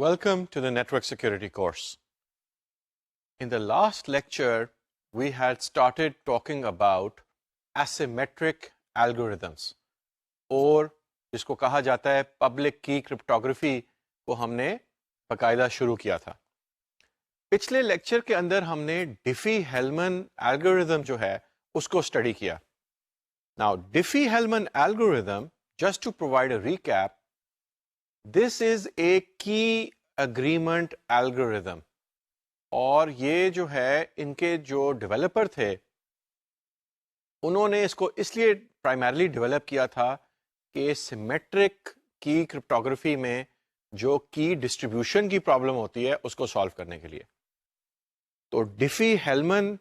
Welcome to the Network Security course. In the last lecture, we had started talking about asymmetric algorithms اور جس کو کہا جاتا ہے پبلک کی کرپٹوگرافی کو ہم نے باقاعدہ شروع کیا تھا. پچھلے لیکچر کے اندر ہم نے ڈیفی-ہیلمن الگوریتھم جو ہے اس کو اسٹڈی کیا. Now, Diffie-Hellman algorithm, just to provide a recap, this is a key agreement algorithm. اور یہ جو ہے ان کے جو ڈیولپر تھے انہوں نے اس کو اس لیے پرائمرلی ڈیولپ کیا تھا کہ سیمیٹرک کی کرپٹوگرافی میں جو کی ڈسٹریبیوشن کی پرابلم ہوتی ہے اس کو سالو کرنے کے لیے. تو ڈیفی-ہیلمن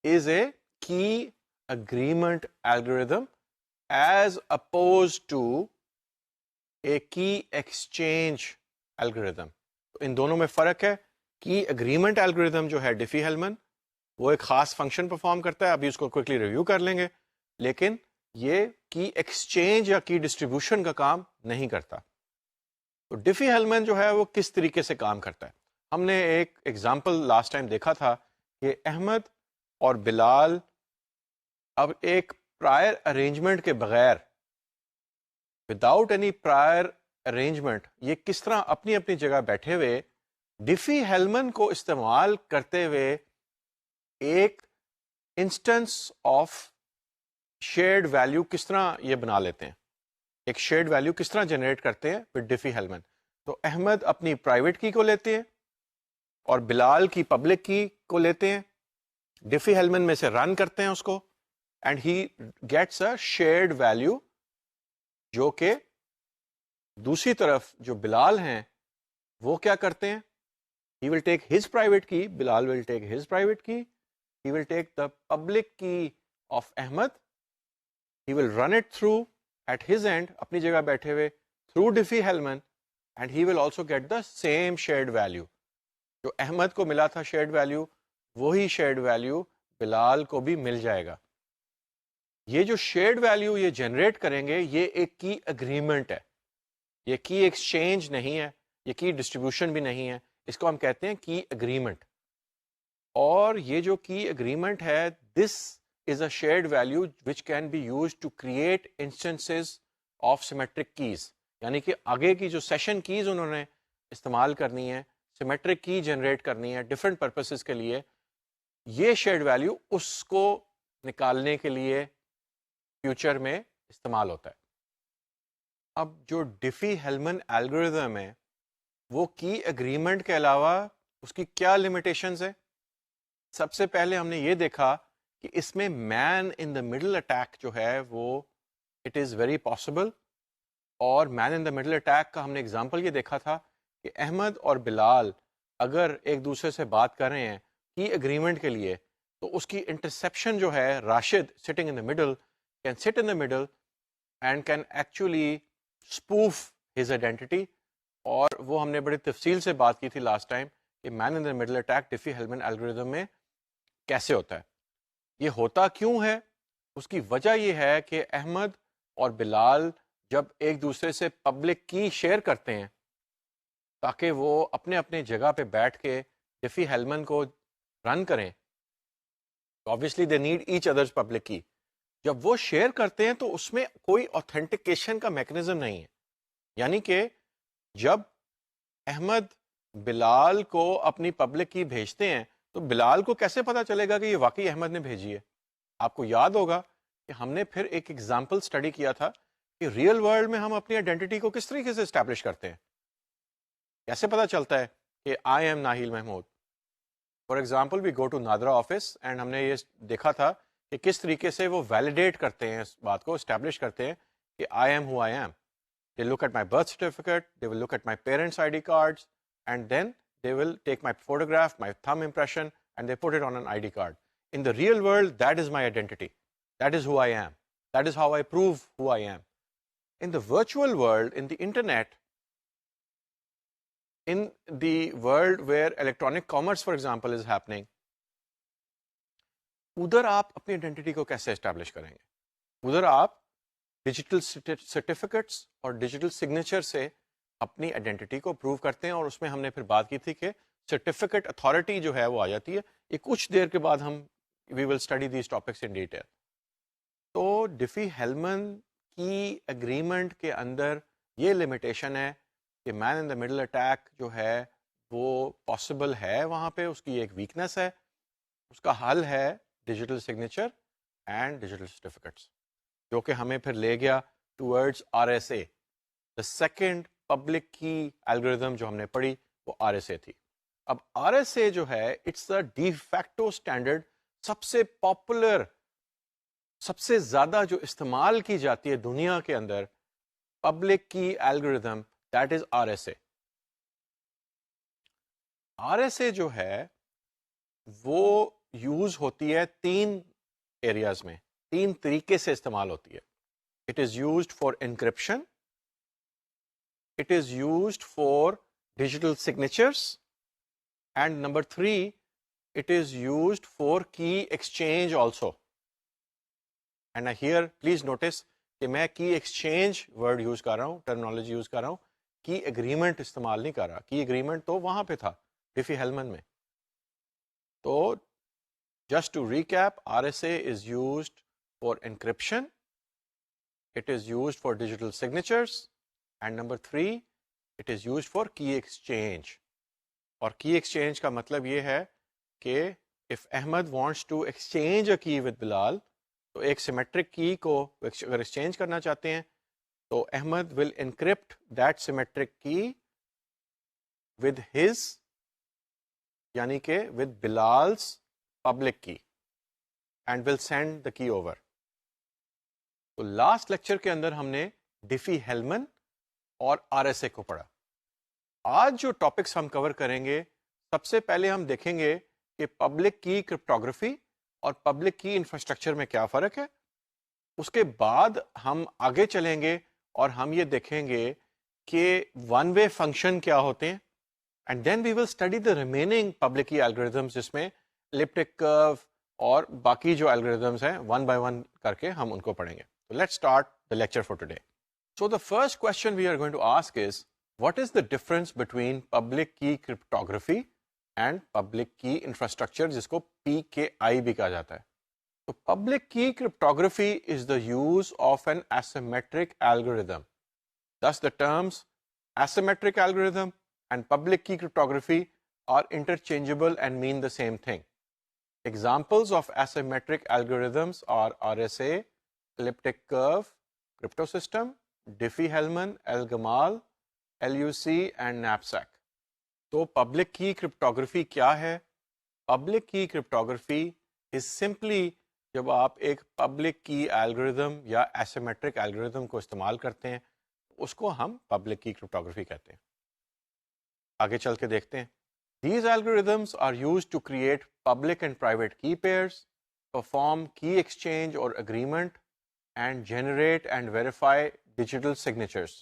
از اے کی agreement algorithm as opposed to a key exchange algorithm. ان دونوں میں فرق ہے. کی اگریمنٹ الگوریتھم جو ہے ڈیفی-ہیلمن وہ ایک خاص فنکشن پرفارم کرتا ہے, ابھی اس کو کوئکلی ریویو کر لیں گے, لیکن یہ کی ایکسچینج یا کی ڈسٹریبیوشن کا کام نہیں کرتا. تو ڈیفی-ہیلمن جو ہے وہ کس طریقے سے کام کرتا ہے, ہم نے ایک ایگزامپل لاسٹ ٹائم دیکھا تھا کہ احمد اور بلال اب ایک پرائر ارینجمنٹ کے بغیر وداؤٹ اینی پرائر ارینجمنٹ یہ کس طرح اپنی اپنی جگہ بیٹھے ہوئے ڈیفی-ہیلمن کو استعمال کرتے ہوئے ایک انسٹنس آف شیئرڈ ویلیو کس طرح یہ بنا لیتے ہیں, ایک شیئرڈ ویلیو کس طرح جنریٹ کرتے ہیں ود ڈیفی-ہیلمن. تو احمد اپنی پرائیویٹ کی کو لیتے ہیں اور بلال کی پبلک کی کو لیتے ہیں, ڈیفی-ہیلمن میں سے رن کرتے ہیں اس کو, and he gets a shared value جو کہ دوسری طرف جو بلال ہیں وہ کیا کرتے ہیں, he will take his private key, Bilal will take his private key, he will take the public key of Ahmed, he will run it through at his end اپنی جگہ بیٹھے ہوئے through Diffie-Hellman, and he will also get the same shared value. جو احمد کو ملا تھا shared value وہی shared value بلال کو بھی مل جائے گا. یہ جو شیئرڈ ویلیو یہ جنریٹ کریں گے یہ ایک کی اگریمنٹ ہے, یہ کی ایکسچینج نہیں ہے, یہ کی ڈسٹریبیوشن بھی نہیں ہے, اس کو ہم کہتے ہیں کی اگریمنٹ. اور یہ جو کی اگریمنٹ ہے this is a shared value which can be use to create instances of symmetric keys, یعنی کہ آگے کی جو سیشن کیز انہوں نے استعمال کرنی ہے, سیمیٹرک کی جنریٹ کرنی ہے ڈفرینٹ پرپسز کے لیے, یہ شیئرڈ ویلیو اس کو نکالنے کے لیے فیوچر میں استعمال ہوتا ہے. اب جو ڈیفی-ہیلمن الگوریتھم ہے وہ کی اگریمنٹ کے علاوہ اس کی کیا لمیٹیشنز ہے. سب سے پہلے ہم نے یہ دیکھا کہ اس میں مین ان دا مڈل اٹیک جو ہے وہ اٹ از ویری پاسبل, اور مین ان دا مڈل اٹیک کا ہم نے اگزامپل یہ دیکھا تھا کہ احمد اور بلال اگر ایک دوسرے سے بات کر رہے ہیں کی اگریمنٹ کے لیے تو اس کی انٹرسیپشن جو ہے Rashid sitting in the middle can sit in the middle and can actually spoof his identity. اور وہ ہم نے بڑی تفصیل سے بات کی تھی لاسٹ ٹائم کہ مین ان دا مڈل اٹیک ڈیفی-ہیلمن الگوریتھم میں کیسے ہوتا ہے. یہ ہوتا کیوں ہے, اس کی وجہ یہ ہے کہ احمد اور بلال جب ایک دوسرے سے پبلک کی شیئر کرتے ہیں تاکہ وہ اپنے اپنے جگہ پہ بیٹھ کے ڈیفی-ہیلمن کو رن کریں, obviously they need each other's public key. جب وہ شیئر کرتے ہیں تو اس میں کوئی اوتھینٹیکیشن کا میکنزم نہیں ہے, یعنی کہ جب احمد بلال کو اپنی پبلک کی بھیجتے ہیں تو بلال کو کیسے پتا چلے گا کہ یہ واقعی احمد نے بھیجی ہے. آپ کو یاد ہوگا کہ ہم نے پھر ایک ایگزامپل اسٹڈی کیا تھا کہ ریئل ورلڈ میں ہم اپنی آئیڈینٹی کو کس طریقے سے اسٹیبلش کرتے ہیں, کیسے پتا چلتا ہے کہ I am Nahil Mahmood. For example we go to NADRA office and ہم نے یہ دیکھا تھا کہ کس طریقے سے وہ ویلیڈیٹ کرتے ہیں, اس بات کو اسٹیبلش کرتے ہیں کہ I am who I am. They look at my birth certificate, they will look at my parents I D cards, and then they will take my photograph, my thumb impression, and they put it on an I D card. In the real world that is my identity, that is who I am, that is how I prove who I am. In the virtual world, in the internet, in the world where electronic commerce for example is happening, ادھر آپ اپنی identity کو کیسے establish کریں گے. ادھر آپ digital certificates اور ڈیجیٹل سگنیچر سے اپنی آئیڈینٹی کو پروو کرتے ہیں، اور اس میں ہم نے پھر بات کی تھی کہ سرٹیفکیٹ اتھارٹی جو ہے وہ آ جاتی ہے. یہ کچھ دیر کے بعد ہم we will study these topics in detail. تو ڈیفی ہیلمن کی اگریمنٹ کے اندر یہ لمیٹیشن ہے کہ مین ان دا مڈل اٹیک جو ہے وہ پاسبل ہے، وہاں پہ اس کی ایک ویکنیس ہے. اس کا حل ہے digital signature and digital certificates, جو کہ ہمیں پھر لے گیا towards are S a. The second public key algorithm جو ہم نے پڑھی وہ آر ایس اے تھی. اب آر ایس اے جو ہے it's the de facto standard, سب سے پاپولر، سب سے زیادہ جو استعمال کی جاتی ہے دنیا کے اندر public key algorithm, that is are S a. Are S A جو ہے وہ یوز ہوتی ہے 3 ایریاز میں، 3 طریقے سے استعمال ہوتی ہے. It is used for encryption, it is used for digital signatures, and number 3, it is used for key exchange also. And here please notice کہ میں کی ایکسچینج ورڈ یوز کر رہا ہوں، ٹرمنالوجی یوز کر رہا ہوں، کی اگریمنٹ استعمال نہیں کر رہا. کی اگریمنٹ تو وہاں پہ تھا ڈیفی ہیلمن میں. تو just to recap, RSA is used for encryption, it is used for digital signatures, and number 3, it is used for key exchange. اور کی ایکسچینج کا مطلب یہ ہے کہ if Ahmed wants to exchange a key with Bilal، تو ایک symmetric کی کو اگر ایکسچینج کرنا چاہتے ہیں تو Ahmad will encrypt that symmetric key with his، یعنی کہ with Bilal's public key and will send the key over. تو لاسٹ لیکچر کے اندر ہم نے ڈیفی ہیلمن اور آر ایس اے کو پڑھا. آج جو ٹاپکس ہم کور کریں گے، سب سے پہلے ہم دیکھیں گے کہ پبلک کی کرپٹوگرافی اور پبلک کی انفراسٹرکچر میں کیا فرق ہے. اس کے بعد ہم آگے چلیں گے اور ہم یہ دیکھیں گے کہ ون وے فنکشن کیا ہوتے ہیں، and then we will study the remaining public key algorithms, جس میں ایلپٹک کرو اور باقی جو الگوریدمس ہیں ون بائی ون کر کے ہم ان کو پڑھیں گے. Let's start the lecture for today. So the first question we are going to ask is what is the difference between public key cryptography and public key infrastructure، جس کو PKI بھی کہا جاتا ہے. تو public key cryptography is the use of an asymmetric algorithm. Thus the terms asymmetric algorithm and public key cryptography are interchangeable and mean the same thing. Examples of asymmetric algorithms are RSA, elliptic curve, cryptosystem, Diffie-Hellman, El-Gamal, LUC and knapsack. تو public key cryptography کیا ہے؟ Public key cryptography is simply جب آپ ایک public key algorithm یا asymmetric algorithm کو استعمال کرتے ہیں، اس کو ہم پبلک کی کرپٹوگرافی کہتے ہیں. آگے چل کے دیکھتے ہیں. These algorithms are used to create public and private key pairs, perform key exchange or agreement, and generate and verify digital signatures.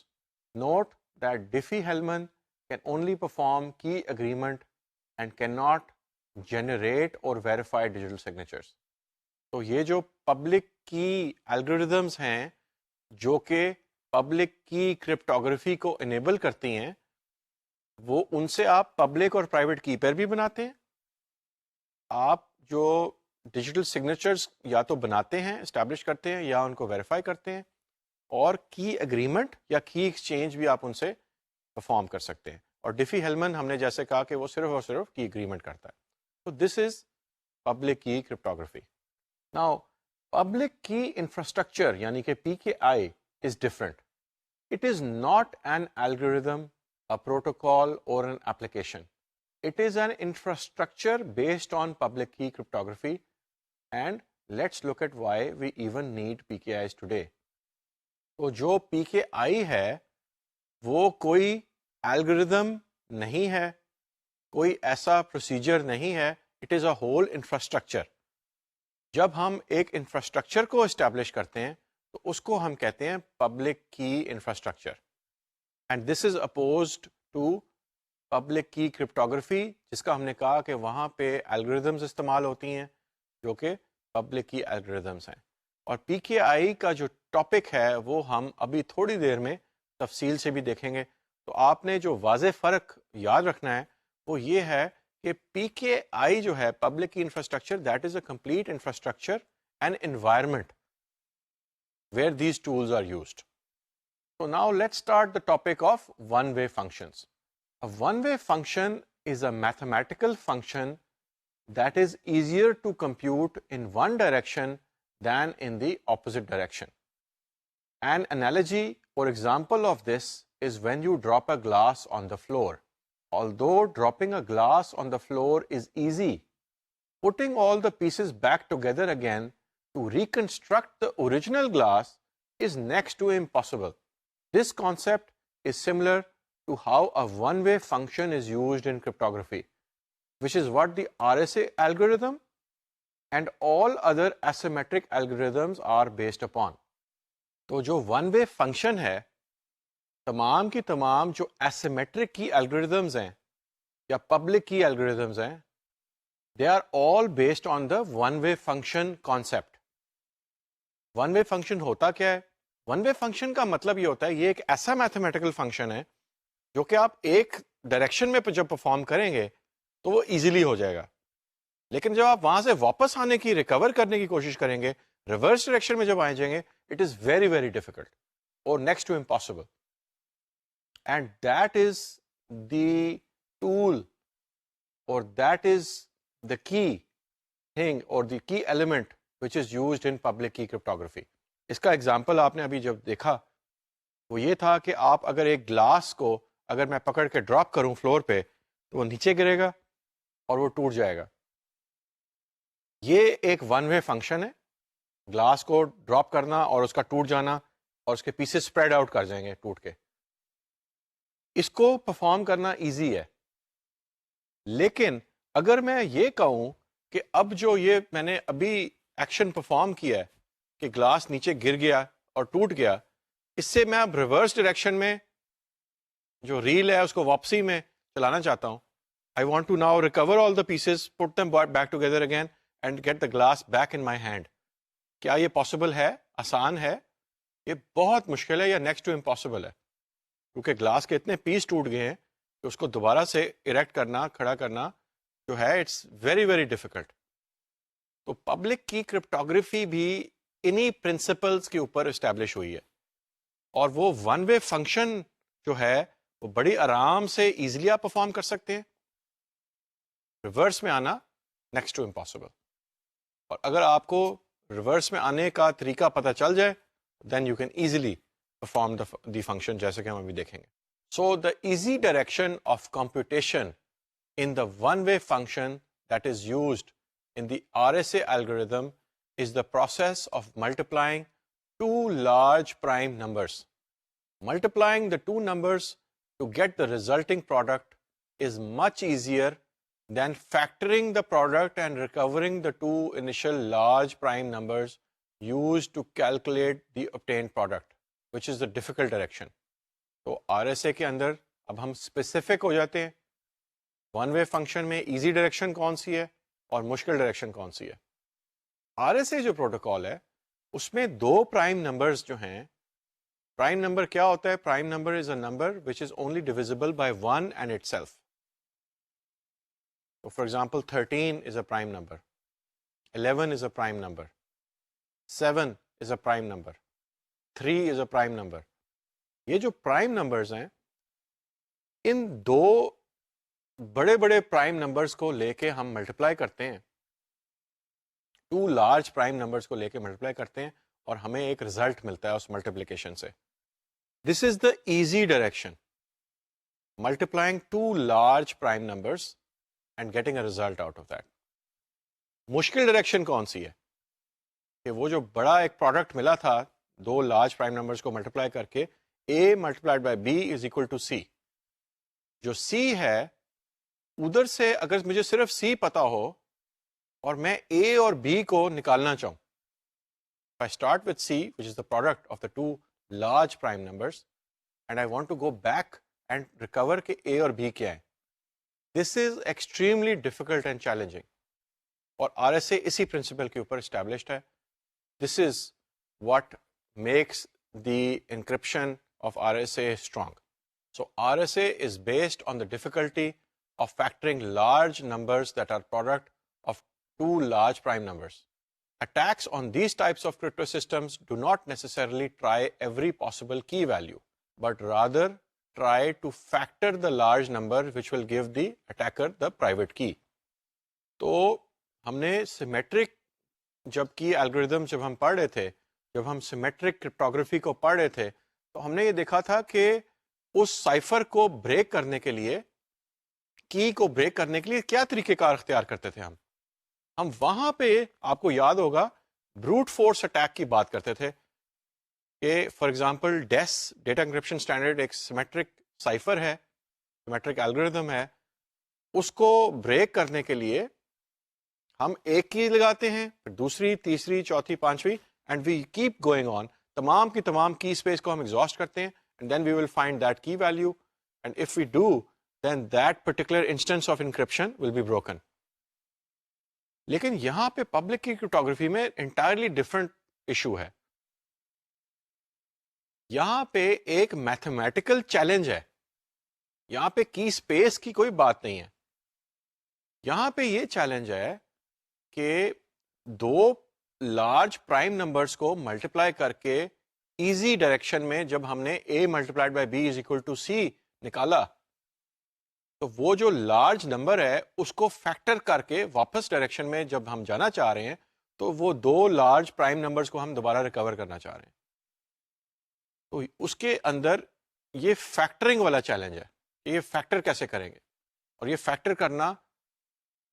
Note that Diffie-Hellman can only perform key agreement and cannot generate or verify digital signatures. تو یہ جو public key algorithms ہیں جو کہ public key cryptography کو enable کرتی ہیں، وہ ان سے آپ پبلک اور پرائیویٹ کی پیئر بھی بناتے ہیں. آپ جو ڈیجیٹل سگنیچرز یا تو بناتے ہیں، اسٹیبلش کرتے ہیں، یا ان کو ویریفائی کرتے ہیں، اور کی اگریمنٹ یا کی ایکسچینج بھی آپ ان سے پرفارم کر سکتے ہیں. اور ڈیفی ہیلمن ہم نے جیسے کہا کہ وہ صرف اور صرف کی اگریمنٹ کرتا ہے. تو this is public key cryptography. Now public key infrastructure یعنی کہ PKI is different. It is not an algorithm, a protocol or an application. It is an infrastructure based on public key cryptography, and let's look at why we even need PKIs today. تو جو PKI ہے وہ کوئی algorithm نہیں ہے، کوئی ایسا procedure نہیں ہے. It is a whole infrastructure. جب ہم ایک انفراسٹرکچر کو اسٹیبلش کرتے ہیں تو اس کو ہم کہتے ہیں public key infrastructure. And this is opposed to public key cryptography, جس کا ہم نے کہا کہ وہاں پہ الگوریدمز استعمال ہوتی ہیں جو کہ پبلک کی الگوریدمز ہیں. اور PKI کا جو ٹاپک ہے وہ ہم ابھی تھوڑی دیر میں تفصیل سے بھی دیکھیں گے. تو آپ نے جو واضح فرق یاد رکھنا ہے وہ یہ ہے کہ پی کے آئی جو ہے public key infrastructure, that is a complete infrastructure and environment where these tools are used. So now let's start the topic of one-way functions. A one-way function is a mathematical function that is easier to compute in one direction than in the opposite direction. An analogy or example of this is when you drop a glass on the floor. Although dropping a glass on the floor is easy, putting all the pieces back together again to reconstruct the original glass is next to impossible. This concept is similar to how a one-way function is used in cryptography, which is what the RSA algorithm and all other asymmetric algorithms are based upon. تو جو one way function ہے, تمام کی تمام جو asymmetric کی algorithms ہیں یا public کی algorithms ہیں, they are all based on the one way function concept. One way function ہوتا کیا ہے؟ ون وے فنکشن کا مطلب یہ ہوتا ہے یہ ایک ایسا میتھمیٹیکل فنکشن ہے جو کہ آپ ایک ڈائریکشن میں جب پرفارم کریں گے تو وہ ایزیلی ہو جائے گا, لیکن جب آپ وہاں سے واپس آنے کی ریکور کرنے کی کوشش کریں گے ریورس ڈائریکشن میں جب آئے جائیں گے, it is very very difficult اور next to impossible. And that is the tool اور that is the key thing اور the key element which is used in public key cryptography. اس کا ایگزامپل آپ نے ابھی جب دیکھا وہ یہ تھا کہ آپ اگر ایک گلاس کو اگر میں پکڑ کے ڈراپ کروں فلور پہ تو وہ نیچے گرے گا اور وہ ٹوٹ جائے گا. یہ ایک ون وے فنکشن ہے, گلاس کو ڈراپ کرنا اور اس کا ٹوٹ جانا اور اس کے پیسز اسپریڈ آؤٹ کر جائیں گے ٹوٹ کے. اس کو پرفارم کرنا ایزی ہے, لیکن اگر میں یہ کہوں کہ اب جو یہ میں نے ابھی ایکشن پرفارم کیا ہے کہ گلاس نیچے گر گیا اور ٹوٹ گیا, اس سے میں اب ریورس ڈائریکشن میں جو ریل ہے اس کو واپسی میں چلانا چاہتا ہوں. I want to now recover all the pieces, put them back together again and get the glass back in my hand. کیا یہ پاسبل ہے؟ آسان ہے؟ یہ بہت مشکل ہے یا نیکسٹ ٹو امپاسبل ہے, کیونکہ گلاس کے اتنے پیس ٹوٹ گئے ہیں کہ اس کو دوبارہ سے اریکٹ کرنا, کھڑا کرنا جو ہے اٹس ویری ویری ڈیفیکلٹ. تو پبلک کی کرپٹوگرافی بھی انہی پرنسپلز کے اوپر اسٹیبلش ہوئی ہے, اور وہ ون وے فنکشن جو ہے وہ بڑی آرام سے ایزیلی آپ پرفارم کر سکتے ہیں. ریورس میں آنا نیکسٹ ٹو امپاسبل, اور اگر آپ کو ریورس میں آنے کا طریقہ پتہ چل جائے then you can easily perform the function, جیسے کہ ہم ابھی دیکھیں گے. So the easy direction of computation in the one-way function that is used in the RSA algorithm is the process of multiplying two large prime numbers. Multiplying the two numbers to get the resulting product is much easier than factoring the product and recovering the two initial large prime numbers used to calculate the obtained product, which is the difficult direction. تو RSA کے اندر اب ہم specific ہو جاتے ہیں, one way function میں easy direction کون سی ہے اور مشکل ڈائریکشن کون سی ہے. آر ایس اے جو پروٹوکال ہے اس میں دو پرائم نمبرز جو ہیں, پرائم نمبر کیا ہوتا ہے؟ Prime number is a number which is only divisible by one and it self. For example 13 is a prime number, 11 is a prime number, 7 is a prime number, 3 is a prime number. یہ جو prime numbers ہیں ان دو بڑے بڑے prime numbers کو لے کے ہم multiply کرتے ہیں, ٹو لارج پرائم نمبرز کو لے کے ملٹیپلائی کرتے ہیں اور ہمیں ایک ریزلٹ ملتا ہے اس ملٹیپلیکیشن سے. This is the easy direction, multiplying two large prime numbers and getting a result out of that. مشکل ڈائریکشن کون سی ہے؟ کہ وہ جو بڑا ایک پروڈکٹ ملا تھا دو لارج پرائم نمبرز کو ملٹیپلائی کر کے, A multiplied by B is equal to C. جو سی ہے ادھر سے اگر مجھے صرف سی پتا ہو اور میں اے اور بی کو نکالنا چاہوں, I start with C, which is the product of the two large prime numbers, and I want to go back and recover کہ A اور B کیا ہیں. This is extremely difficult and challenging. اور RSA اسی principal کے اوپر established ہے. This is what makes the encryption of RSA strong. So RSA is based on the difficulty of factoring large numbers that are product of two large prime numbers. Attacks on these types of crypto systems do not necessarily try every possible key value, but rather try to factor the large number which will give the attacker the private key. تو ہم نے symmetric جب کی algorithm جب ہم پڑھ رہے تھے، جب ہم سیمیٹرک کرپٹوگرافی کو پڑھ رہے تھے، تو ہم نے یہ دیکھا تھا کہ اس سائفر کو بریک کرنے کے لیے، کی کو بریک کرنے کے لیے کیا طریقہ کار اختیار کرتے تھے ہم وہاں پہ آپ کو یاد ہوگا بروٹ فورس اٹیک کی بات کرتے تھے کہ for example DES data encryption standard ایک سیمیٹرک سائفر ہے، سیمیٹرک الگوریدم ہے، اس کو بریک کرنے کے لیے ہم ایک کی لگاتے ہیں، پھر دوسری، تیسری، چوتھی، پانچویں، and we keep going on, تمام کی تمام کی اسپیس کو ہم ایگزاسٹ کرتے ہیں، and then we will find that key value, and if we do then that particular instance of encryption will be broken. لیکن یہاں پہ پبلک کی کرپٹوگرافی میں انٹائرلی ڈفرنٹ ایشو ہے. یہاں پہ ایک میتھمیٹیکل چیلنج ہے، یہاں پہ کی اسپیس کی کوئی بات نہیں ہے. یہاں پہ یہ چیلنج ہے کہ دو لارج پرائم نمبرز کو ملٹیپلائی کر کے ایزی ڈائریکشن میں جب ہم نے A multiplied by B is equal to C نکالا، تو وہ جو لارج نمبر ہے اس کو فیکٹر کر کے واپس ڈائریکشن میں جب ہم جانا چاہ رہے ہیں تو وہ دو لارج پرائم نمبرز کو ہم دوبارہ ریکور کرنا چاہ رہے ہیں. تو اس کے اندر یہ فیکٹرنگ والا چیلنج ہے کہ یہ فیکٹر کیسے کریں گے، اور یہ فیکٹر کرنا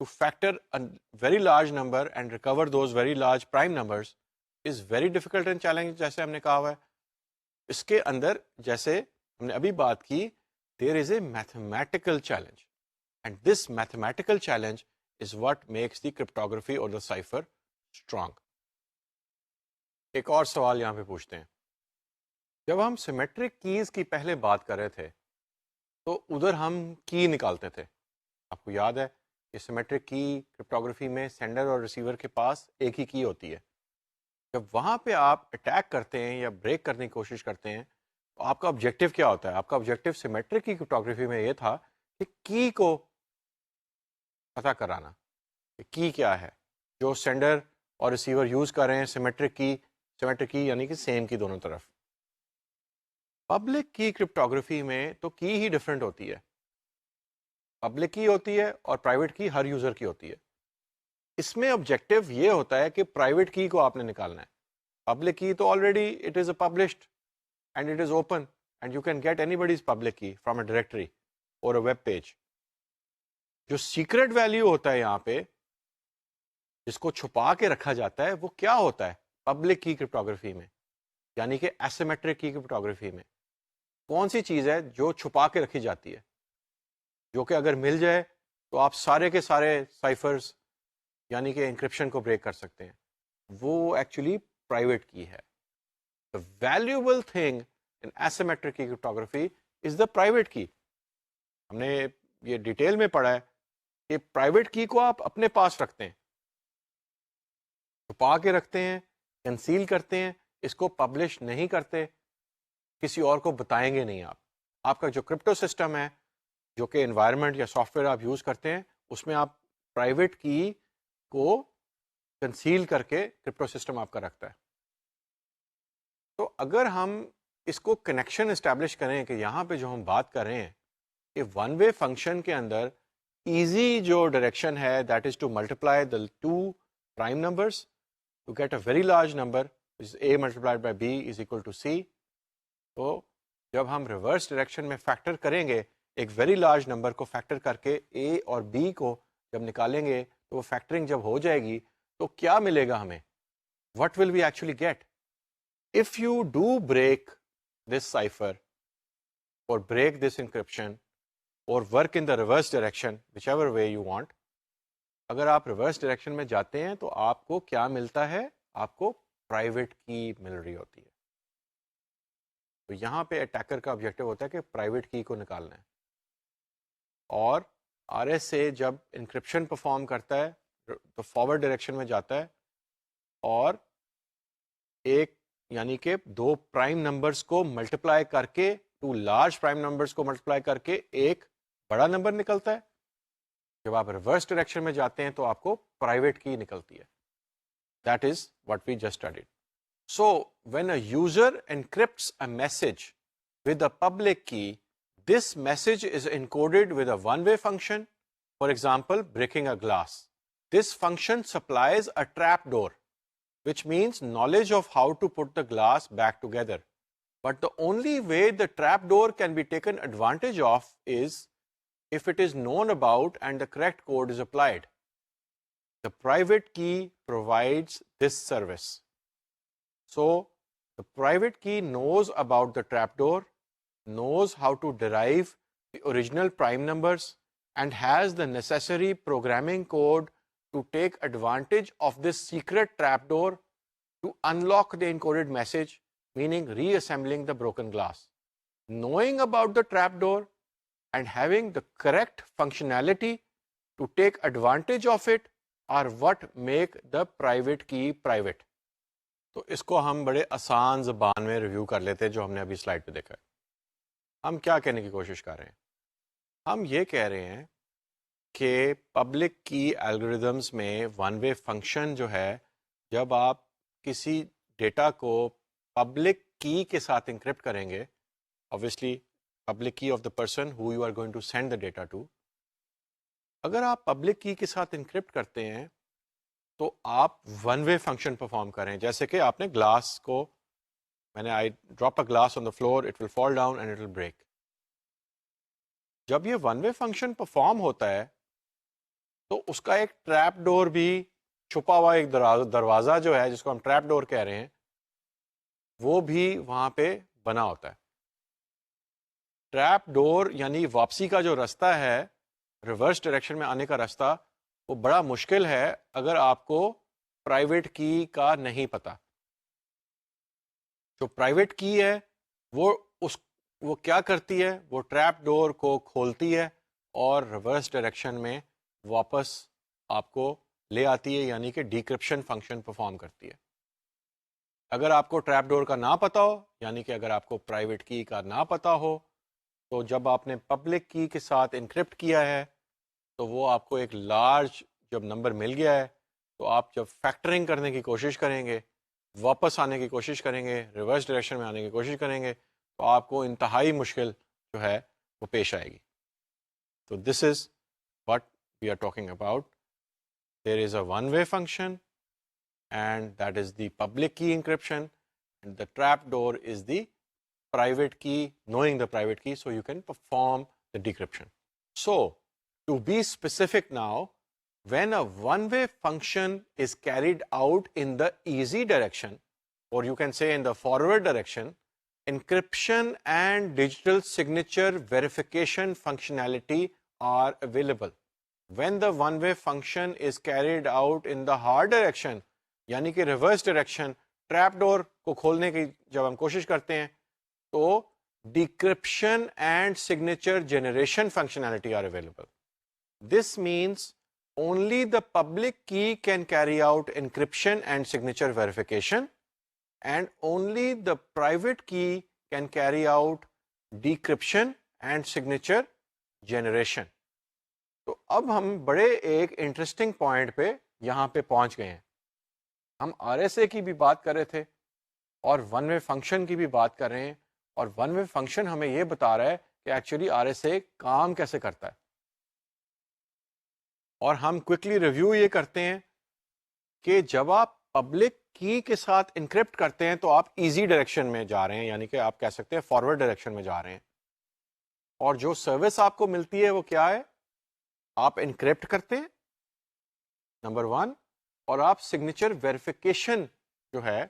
to factor a very large number and recover those very large prime numbers is very difficult and challenging. جیسے ہم نے کہا ہوا ہے اس کے اندر، جیسے ہم نے ابھی بات کی، there is a mathematical challenge and this mathematical challenge is what makes the cryptography or the cipher strong. ایک اور سوال یہاں پہ پوچھتے ہیں، جب ہم سیمیٹرک کیز کی پہلے بات کر رہے تھے تو ادھر ہم کی نکالتے تھے. آپ کو یاد ہے کہ سیمیٹرک کی کرپٹوگرافی میں سینڈر اور ریسیور کے پاس ایک ہی کی ہوتی ہے. جب وہاں پہ آپ اٹیک کرتے ہیں یا بریک کرنے کی کوشش کرتے ہیں تو آپ کا آبجیکٹیو کیا ہوتا ہے؟ آپ کا آبجیکٹیو سیمیٹرک کی کرپٹوگرافی میں یہ تھا کہ کی کو پتہ کرانا کہ کی کیا ہے جو سینڈر اور ریسیور یوز کر رہے ہیں. سیمیٹرک کی یعنی کہ سیم کی دونوں طرف. پبلک کی کرپٹوگرافی میں تو کی ہی ڈفرینٹ ہوتی ہے، پبلک کی ہوتی ہے اور پرائیویٹ کی ہر یوزر کی ہوتی ہے. اس میں آبجیکٹیو یہ ہوتا ہے کہ پرائیویٹ کی کو آپ نے نکالنا ہے. پبلک کی تو already it is a published and it is open and you can get anybody's public key from a directory اور اے ویب پیج. جو سیکرٹ ویلیو ہوتا ہے یہاں پہ جس کو چھپا کے رکھا جاتا ہے وہ کیا ہوتا ہے پبلک کی کرپٹوگرافی میں، یعنی کہ ایسیمیٹرک کی کرپٹوگرافی میں کون سی چیز ہے جو چھپا کے رکھی جاتی ہے، جو کہ اگر مل جائے تو آپ سارے کے سارے سائفرز یعنی کہ انکرپشن کو بریک کر سکتے ہیں؟ وہ ایکچولی پرائیویٹ کی ہے. The valuable thing in asymmetric key cryptography is the private key. ہم نے یہ ڈیٹیل میں پڑھا ہے کہ پرائیویٹ کی کو آپ اپنے پاس رکھتے ہیں، چھپا کے رکھتے ہیں، کنسیل کرتے ہیں، اس کو پبلش نہیں کرتے، کسی اور کو بتائیں گے نہیں. آپ کا جو کرپٹو سسٹم ہے جو کہ انوائرمنٹ یا سافٹ ویئر آپ یوز کرتے ہیں اس میں آپ پرائیویٹ کی کو کنسیل کر کے کرپٹو سسٹم آپ کا رکھتا ہے. تو اگر ہم اس کو کنیکشن اسٹیبلش کریں کہ یہاں پہ جو ہم بات کر رہے ہیں کہ ون وے فنکشن کے اندر ایزی جو ڈائریکشن ہے that is to multiply the two prime numbers to get a very large number A multiplied by B is equal to C. تو جب ہم ریورس ڈائریکشن میں فیکٹر کریں گے ایک ویری لارج نمبر کو فیکٹر کر کے اے اور بی کو جب نکالیں گے تو وہ فیکٹرنگ جب ہو جائے گی تو کیا ملے گا ہمیں؟ What will we actually get if you do break this cipher or break this encryption or work in the reverse direction, whichever way you want. اگر آپ ریورس ڈائریکشن میں جاتے ہیں تو آپ کو کیا ملتا ہے؟ آپ کو پرائیویٹ کی مل رہی ہوتی ہے. تو یہاں پہ اٹیکر کا آبجیکٹو ہوتا ہے کہ پرائیویٹ کی کو نکالنا ہے. اور آر ایس اے جب انکرپشن پرفارم کرتا ہے تو فارورڈ ڈائریکشن میں جاتا ہے اور ایک یعنی کہ دو پرائم نمبرز کو ملٹیپلائی کر کے ٹو لارج پرائم نمبرس کو ملٹیپلائی کر کے ایک بڑا نمبر نکلتا ہے. جب آپ ریورس ڈائریکشن میں جاتے ہیں تو آپ کو پرائیویٹ کی نکلتی ہے. That is what we just studied. So when a user encrypts a message with a public key, this message is encoded with a one-way function, for example, breaking a glass. This function supplies a trap door, which means knowledge of how to put the glass back together. But the only way the trap door can be taken advantage of is if it is known about and the correct code is applied. The private key provides this service. So, the private key knows about the trap door, knows how to derive the original prime numbers, and has the necessary programming code to take advantage of this secret trapdoor to unlock the encoded message, meaning reassembling the broken glass. Knowing about the trapdoor and having the correct functionality to take advantage of it are what make the private key private. تو اس کو ہم بڑے آسان زبان میں review کر لیتے ہیں جو ہم نے ابھی سلائڈ پہ دیکھا ہے. ہم کیا کہنے کی کوشش کر رہے ہیں؟ ہم یہ کہہ رہے ہیں کہ پبلک کی الگوریدمس میں ون وے فنکشن جو ہے, جب آپ کسی ڈیٹا کو پبلک کی کے ساتھ انکرپٹ کریں گے, obviously public key of the person who you are going to send the data to, اگر آپ پبلک کی کے ساتھ انکرپٹ کرتے ہیں تو آپ ون وے فنکشن پرفارم کریں. جیسے کہ آپ نے گلاس کو, میں نے I drop a glass on the floor, it will fall down and it will break. جب یہ ون وے فنکشن پرفارم ہوتا ہے تو اس کا ایک ٹریپ ڈور بھی, چھپا ہوا ایک دروازہ جو ہے جس کو ہم ٹریپ ڈور کہہ رہے ہیں, وہ بھی وہاں پہ بنا ہوتا ہے. ٹریپ ڈور یعنی واپسی کا جو رستہ ہے, ریورس ڈائریکشن میں آنے کا رستہ, وہ بڑا مشکل ہے اگر آپ کو پرائیویٹ کی کا نہیں پتا. جو پرائیویٹ کی ہے وہ کیا کرتی ہے, وہ ٹریپ ڈور کو کھولتی ہے اور ریورس ڈائریکشن میں واپس آپ کو لے آتی ہے, یعنی کہ ڈیکرپشن فنکشن پرفارم کرتی ہے. اگر آپ کو ٹریپ ڈور کا نہ پتا ہو, یعنی کہ اگر آپ کو پرائیویٹ کی کا نہ پتا ہو, تو جب آپ نے پبلک کی کے ساتھ انکرپٹ کیا ہے تو وہ آپ کو ایک لارج جب نمبر مل گیا ہے, تو آپ جب فیکٹرنگ کرنے کی کوشش کریں گے, واپس آنے کی کوشش کریں گے, ریورس ڈائریکشن میں آنے کی کوشش کریں گے, تو آپ کو انتہائی مشکل جو ہے وہ پیش آئے گی. تو this is what we are talking about. There is a one way function and that is the public key encryption, and the trap door is the private key, knowing the private key so you can perform the decryption. So, to be specific now, when a one-way function is carried out in the easy direction, or you can say in the forward direction, encryption and digital signature verification functionality are available. When the one-way function is carried out in the hard direction, یعنی کہ reverse direction, trap door کو کھولنے کی جب ہم کوشش کرتے ہیں تو decryption and signature generation functionality are available. This means only the public key can carry out encryption and signature verification, and only the private key can carry out decryption and signature generation. تو اب ہم بڑے ایک interesting point پہ یہاں پہ پہنچ گئے ہیں. ہم آر ایس اے کی بھی بات کر رہے تھے اور ون وے فنکشن کی بھی بات کر رہے ہیں, اور ون وے فنکشن ہمیں یہ بتا رہا ہے کہ ایکچولی آر ایس اے کام کیسے کرتا ہے. اور ہم کوئکلی ریویو یہ کرتے ہیں کہ جب آپ پبلک کی کے ساتھ انکرپٹ کرتے ہیں تو آپ ایزی ڈائریکشن میں جا رہے ہیں, یعنی کہ آپ کہہ سکتے ہیں فارورڈ ڈائریکشن میں جا رہے ہیں. اور جو سروس آپ کو ملتی ہے وہ کیا ہے, آپ انکرپٹ کرتے ہیں نمبر 1, اور آپ سگنیچر ویریفیکیشن جو ہے,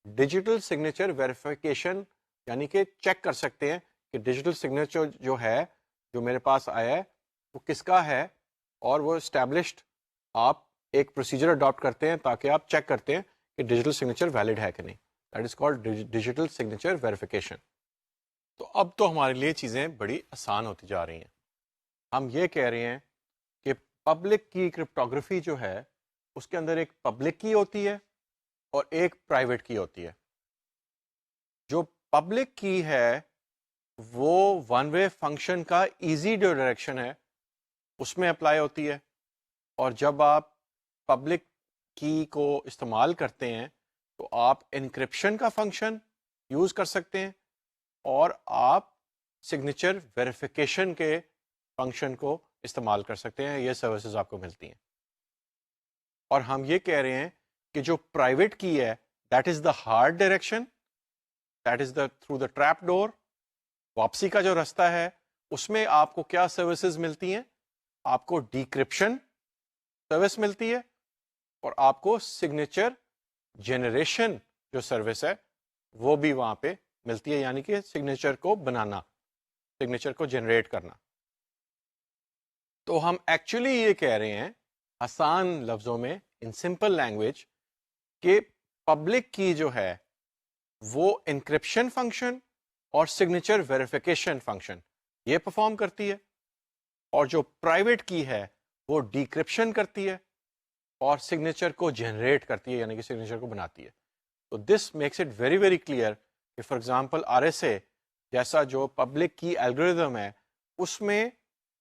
ڈیجیٹل سگنیچر ویریفیکیشن, یعنی کہ چیک کر سکتے ہیں کہ ڈیجیٹل سگنیچر جو ہے جو میرے پاس آیا ہے وہ کس کا ہے, اور وہ اسٹیبلشڈ آپ ایک پروسیجر اڈاپٹ کرتے ہیں تاکہ آپ چیک کرتے ہیں کہ ڈیجیٹل سگنیچر ویلڈ ہے کہ نہیں. That is called digital signature verification. تو اب تو ہمارے لیے چیزیں بڑی آسان ہوتی جا رہی ہیں. ہم یہ کہہ رہے ہیں کہ پبلک کی کرپٹوگرافی جو ہے اس کے اندر ایک پبلک کی ہوتی ہے اور ایک پرائیویٹ کی ہوتی ہے. جو پبلک کی ہے وہ ون وے فنکشن کا ایزی جو ڈائریکشن ہے اس میں اپلائی ہوتی ہے. اور جب آپ پبلک کی کو استعمال کرتے ہیں تو آپ انکرپشن کا فنکشن یوز کر سکتے ہیں اور آپ سگنیچر ویریفیکیشن کے فنکشن کو استعمال کر سکتے ہیں. یہ سروسز آپ کو ملتی ہیں. اور ہم یہ کہہ رہے ہیں کہ جو پرائیویٹ کی ہے that is the hard direction, that is the through the trap door. واپسی کا جو رستہ ہے اس میں آپ کو کیا سروسز ملتی ہیں؟ آپ کو ڈیکرپشن سروس ملتی ہے اور آپ کو سگنیچر جنریشن جو سروس ہے وہ بھی وہاں پہ ملتی ہے, یعنی کہ سگنیچر کو بنانا, سگنیچر کو جنریٹ کرنا. تو ہم ایکچولی یہ کہہ رہے ہیں آسان لفظوں میں, ان سمپل لینگویج, کہ پبلک کی جو ہے وہ انکرپشن فنکشن اور سگنیچر ویریفیکیشن فنکشن یہ پرفارم کرتی ہے, اور جو پرائیویٹ کی ہے وہ ڈیکرپشن کرتی ہے اور سگنیچر کو جنریٹ کرتی ہے, یعنی کہ سگنیچر کو بناتی ہے. تو this makes it very very clear کہ فار ایگزامپل RSA جیسا جو پبلک کی الگوریدم ہے اس میں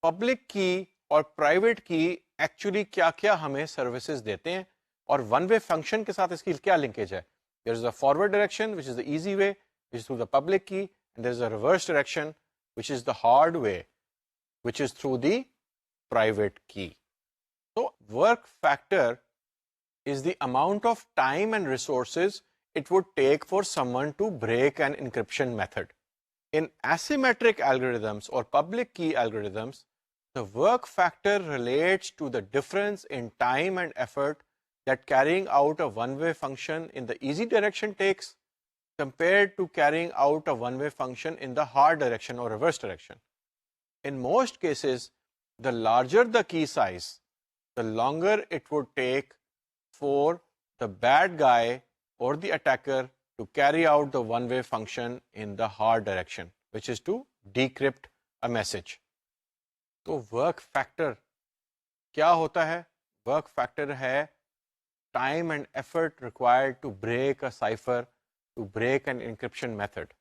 پبلک کی اور پرائیویٹ کی ایکچولی کیا کیا ہمیں سروسز دیتے ہیں, اور ون وے فنکشن کے ساتھ اس کی کیا لنکیج ہے. There is a forward direction which is the easy way which is through the public key, and there is a reverse direction which is the hard way which is through the private key. So work factor is the amount of time and resources it would take for someone to break an encryption method. In asymmetric algorithms or public key algorithms, the work factor relates to the difference in time and effort that carrying out a one-way function in the easy direction takes compared to carrying out a one-way function in the hard direction or reverse direction. In most cases, the larger the key size, the longer it would take for the bad guy or the attacker to carry out the one-way function in the hard direction, which is to decrypt a message. تو work factor کیا ہوتا ہے؟ work factor ہے time and effort required to break a cipher, to break an encryption method.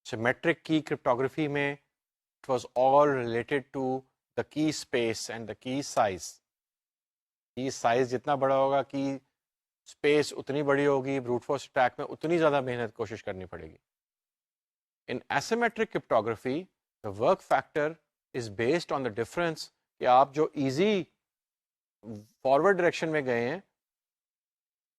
Symmetric key cryptography میں it was all related to the key space and the key size. Key size جتنا بڑا ہوگا کی space اتنی بڑی ہوگی, brute force attack میں اتنی زیادہ محنت کوشش کرنی پڑے گی. In asymmetric cryptography, the work factor is based on the difference کہ آپ جو easy forward direction میں گئے ہیں,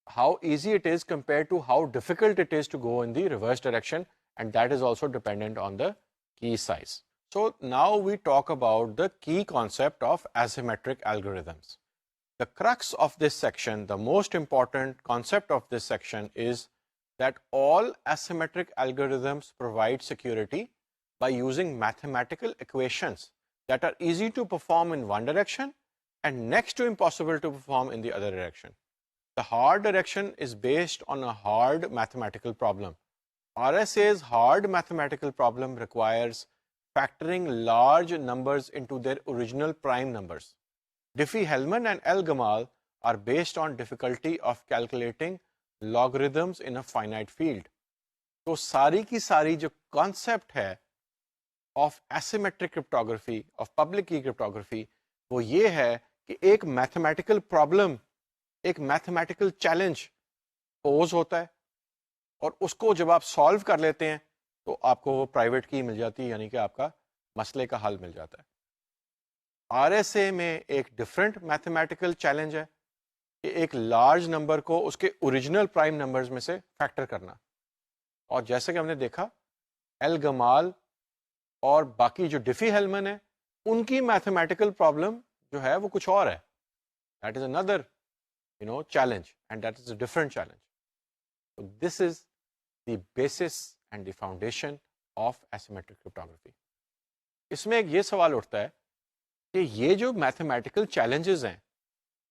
how easy it is compared to how difficult it is to go in the reverse direction, and that is also dependent on the key size. So now we talk about the key concept of asymmetric algorithms. The crux of this section, the most important concept of this section is that all asymmetric algorithms provide security by using mathematical equations that are easy to perform in one direction and next to impossible to perform in the other direction. The hard direction is based on a hard mathematical problem. RSA's hard mathematical problem requires factoring large numbers into their original prime numbers. Diffie-Hellman and L-Gamal are based on difficulty of calculating logarithms in a finite field. تو ساری کی ساری جو concept ہے of asymmetric cryptography, of public key cryptography, وہ یہ ہے کہ ایک mathematical problem, ایک mathematical challenge pose ہوتا ہے, اور اس کو جب آپ solve کر لیتے ہیں تو آپ کو وہ پرائیویٹ کی مل جاتی ہے, یعنی کہ آپ کا مسئلے کا حل مل جاتا ہے. RSA میں ایک ڈفرینٹ میتھمیٹیکل چیلنج ہے کہ ایک لارج نمبر کو اس کے اوریجنل پرائم نمبرز میں سے فیکٹر کرنا, اور جیسے کہ ہم نے دیکھا ایل گمال اور باقی جو ڈیفی ہیلمن ہے ان کی میتھمیٹیکل پرابلم جو ہے وہ کچھ اور ہے. That is another challenge and that is a different challenge. This is the basis and the foundation of asymmetric cryptography. اس میں ایک یہ سوال اٹھتا ہے کہ یہ جو میتھمیٹیکل چیلنجز ہیں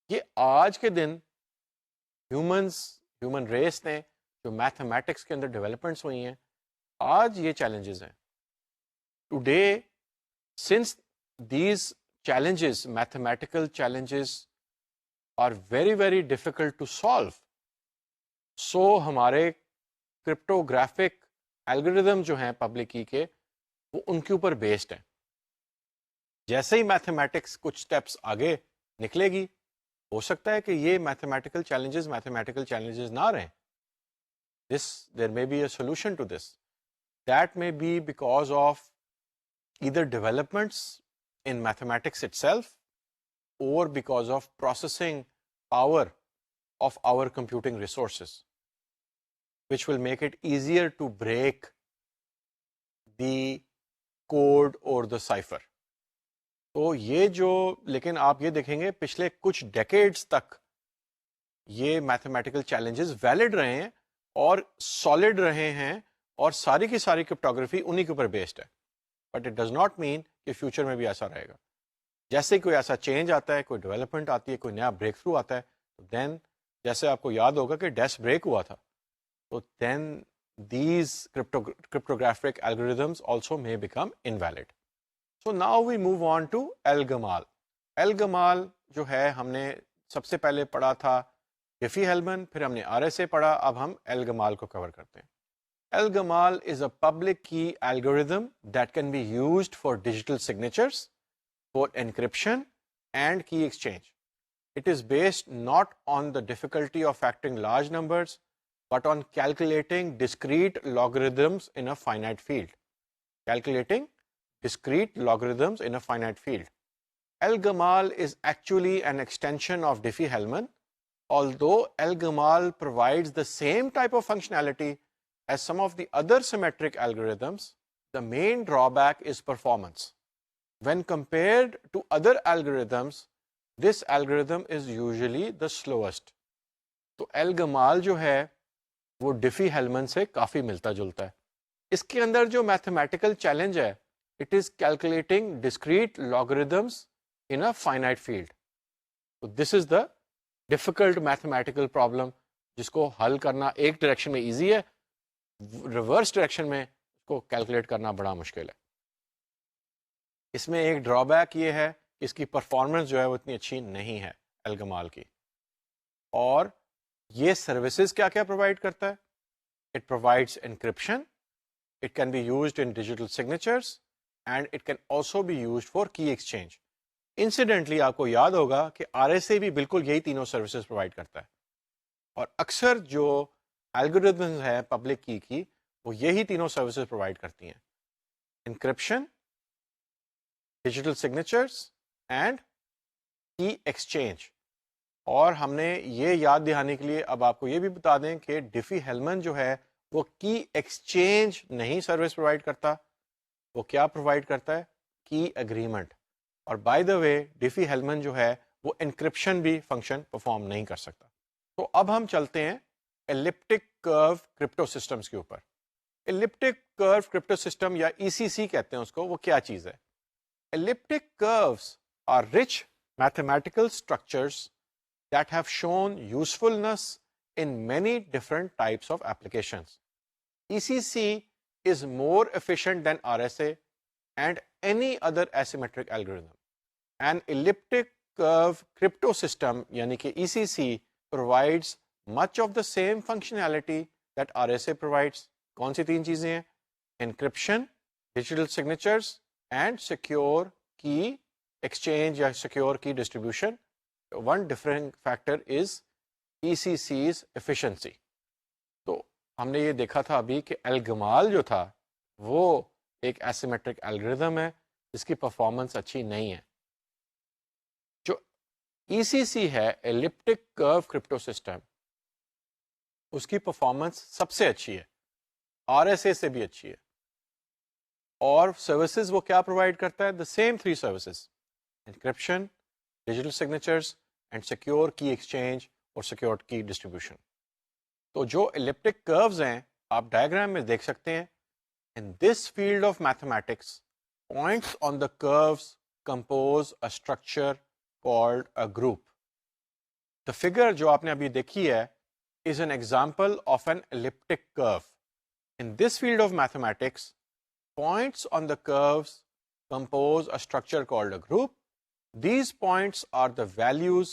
یہ آج کے دن ہیومن ریس نے جو میتھمیٹکس کے اندر ڈیولپمنٹس ہوئی ہیں آج یہ چیلنجز ہیں. Today since these challenges, mathematical challenges are very, very difficult to solve. So ہمارے cryptographic algorithm جو ہیں پبلک کی کے وہ ان کے اوپر بیسڈ ہیں. جیسے ہی میتھمیٹکس کچھ اسٹیپس آگے نکلے گی, ہو سکتا ہے کہ یہ میتھمیٹیکل چیلنجز نہ رہیں. There may be a solution to this. That may be because of either developments in mathematics itself or because of processing power of our computing resources, which will make it easier to break the code or the cipher. تو یہ جو, لیکن آپ یہ دیکھیں گے پچھلے کچھ ڈیکیڈز تک یہ میتھمیٹیکل چیلنجز ویلڈ رہے ہیں اور سالڈ رہے ہیں, اور ساری کی ساری کرپٹوگرافی انہی کے اوپر بیسڈ ہے. But it does not mean کہ فیوچر میں بھی ایسا رہے گا. جیسے ہی کوئی ایسا چینج آتا ہے, کوئی ڈیولپمنٹ آتی ہے, کوئی نیا بریک تھرو آتا ہے, تو دین جیسے آپ کو یاد ہوگا کہ ڈیس بریک ہوا تھا, تو then these cryptographic algorithms also may become invalid. So now we move on to El-Gamal. El-Gamal جو ہے ہم نے سب سے پہلے پڑھا تھا ڈیفی-ہیلمن, پھر ہم نے RSA پڑھا, اب ہم El-Gamal کو کور کرتے ہیں. El-Gamal is a public key algorithm that can be used for digital signatures, for encryption and key exchange. It is based not on the difficulty of factoring large numbers, but on calculating discrete logarithms in a finite field. Calculating discrete logarithms in a finite field. El-Gamal is actually an extension of Diffie-Hellman. Although El-Gamal provides the same type of functionality as some of the other symmetric algorithms, the main drawback is performance. When compared to other algorithms, this algorithm is usually the slowest. تو El-Gamal جو ہے وہ Diffie-Hellman سے کافی ملتا جلتا ہے. اس کے اندر جو میتھمیٹیکل چیلنج ہے, it is calculating discrete logarithms in a finite field. So this is the difficult mathematical problem جس کو حل کرنا ایک ڈائریکشن میں ایزی ہے, ریورس ڈائریکشن میں اس کو کیلکولیٹ کرنا بڑا مشکل ہے. اس میں ایک ڈرا بیک یہ ہے کہ اس کی پرفارمنس جو ہے وہ اتنی اچھی نہیں ہے El-Gamal کی. اور یہ سروسز کیا کیا پرووائڈ کرتا ہے؟ It provides encryption, it can be used in digital signatures, and it can also be used for key exchange. Incidentally آپ کو یاد ہوگا کہ RSA بھی بالکل یہی تینوں سروسز پرووائڈ کرتا ہے, اور اکثر جو الگوریتھمز ہیں پبلک کی وہ یہی تینوں سروسز پرووائڈ کرتی ہیں: انکرپشن, ڈیجیٹل سگنیچرس اینڈ کی ایکسچینج. اور ہم نے یہ یاد دہانے کے لیے اب آپ کو یہ بھی بتا دیں کہ Diffie-Hellman جو ہے وہ کی ایکسچینج نہیں سروس پرووائڈ کرتا, وہ کیا پرووائڈ کرتا ہے؟ کی اگریمنٹ. اور بائی دا وے Diffie-Hellman جو ہے وہ انکرپشن بھی فنکشن پرفارم نہیں کر سکتا. تو اب ہم چلتے ہیں ایلپٹک کرو کرپٹو سسٹمز کے اوپر. ایلپٹک کرو کرپٹو سسٹم یا ECC کہتے ہیں اس کو, وہ کیا چیز ہے؟ Elliptic curves are rich mathematical structures that have shown usefulness in many different types of applications. ECC is more efficient than RSA and any other asymmetric algorithm. An elliptic curve crypto system, yani ki ECC, provides much of the same functionality that RSA provides. کون سی تین چیزیں ہیں؟ Encryption, digital signatures and secure key exchange یا secure key distribution. One different factor is ECC's efficiency. تو ہم نے یہ دیکھا تھا ابھی کہ El-Gamal جو تھا وہ ایک ایسیمیٹرک الگوریتھم ہے جس کی پرفارمنس اچھی نہیں ہے. جو ECC ہے ایلپٹک کرو کرپٹو سسٹم, اس کی پرفارمنس سب سے اچھی ہے, RSA سے بھی اچھی ہے. اور سروسز وہ کیا پرووائڈ کرتا ہے؟ the same three services: encryption, digital signatures and secure key exchange اور secure key distribution. تو جو elliptic curves ہیں آپ ڈائیگرام میں دیکھ سکتے ہیں. In this field of mathematics, points on the curves compose a structure called a group. The figure جو آپ نے ابھی دیکھی ہے is an example of an elliptic curve. In this field of mathematics, points on the curves compose a structure called a group. These points are the values